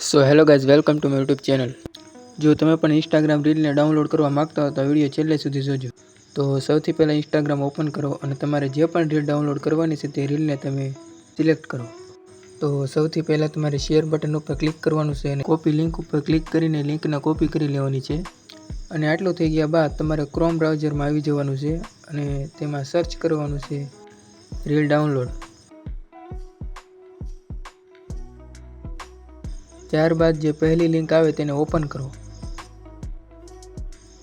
So hello guys, welcome to my YouTube channel. જો તમે પણ ઇન્સ્ટાગ્રામ રીલને ડાઉનલોડ કરવા માંગતા હો તો વિડીયો છેલ્લે સુધી જોજો। તો સૌથી પહેલાં ઇન્સ્ટાગ્રામ ઓપન કરો અને તમારે જે પણ રીલ ડાઉનલોડ કરવાની છે તે રીલને તમે સિલેક્ટ કરો। તો સૌથી પહેલાં તમારે શેર બટન ઉપર ક્લિક કરવાનું છે અને કોપી લિંક ઉપર ક્લિક કરીને લિંકને કોપી કરી લેવાની છે। અને આટલું થઈ ગયા બાદ તમારે ક્રોમ બ્રાઉઝરમાં આવી જવાનું છે અને તેમાં સર્ચ કરવાનું છે રીલ ડાઉનલોડ। ત્યારબાદ જે પહેલી લિંક આવે તેને ઓપન કરો।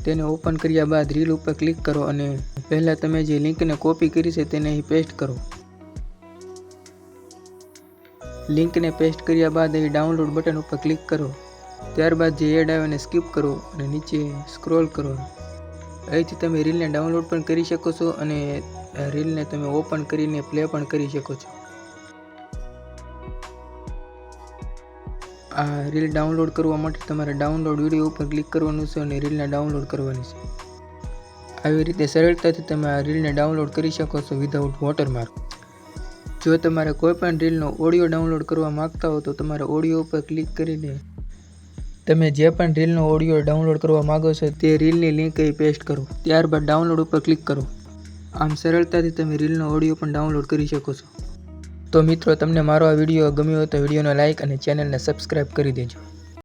તેને ઓપન કર્યા બાદ રીલ ઉપર ક્લિક કરો અને પહેલાં તમે જે લિંકને કોપી કરી છે તેને અહીં પેસ્ટ કરો। લિંકને પેસ્ટ કર્યા બાદ અહીં ડાઉનલોડ બટન ઉપર ક્લિક કરો। ત્યારબાદ જે એડ આવે એને સ્કીપ કરો અને નીચે સ્ક્રોલ કરો। અહીંથી તમે રીલને ડાઉનલોડ પણ કરી શકો છો અને રીલને તમે ઓપન કરીને પ્લે પણ કરી શકો છો। આ રીલ ડાઉનલોડ કરવા માટે તમારે ડાઉનલોડ વિડીયો ઉપર ક્લિક કરવાનું છે અને રીલને ડાઉનલોડ કરવાની છે। આવી રીતે સરળતાથી તમે આ રીલને ડાઉનલોડ કરી શકો છો વિધાઉટ વોટરમાર્ક। જો તમારે કોઈ પણ રીલનો ઓડિયો ડાઉનલોડ કરવા માંગતા હો તો તમારે ઓડિયો ઉપર ક્લિક કરીને તમે જે પણ રીલનો ઓડિયો ડાઉનલોડ કરવા માંગો છો તે રીલની લિંક અહીં પેસ્ટ કરો। ત્યારબાદ ડાઉનલોડ ઉપર ક્લિક કરો। આમ સરળતાથી તમે રીલનો ઓડિયો પણ ડાઉનલોડ કરી શકો છો। તો મિત્રો, તમને મારો આ વિડીયો ગમ્યો હોય તો વિડીયોને લાઇક અને ચેનલને સબસ્ક્રાઈબ કરી દેજો।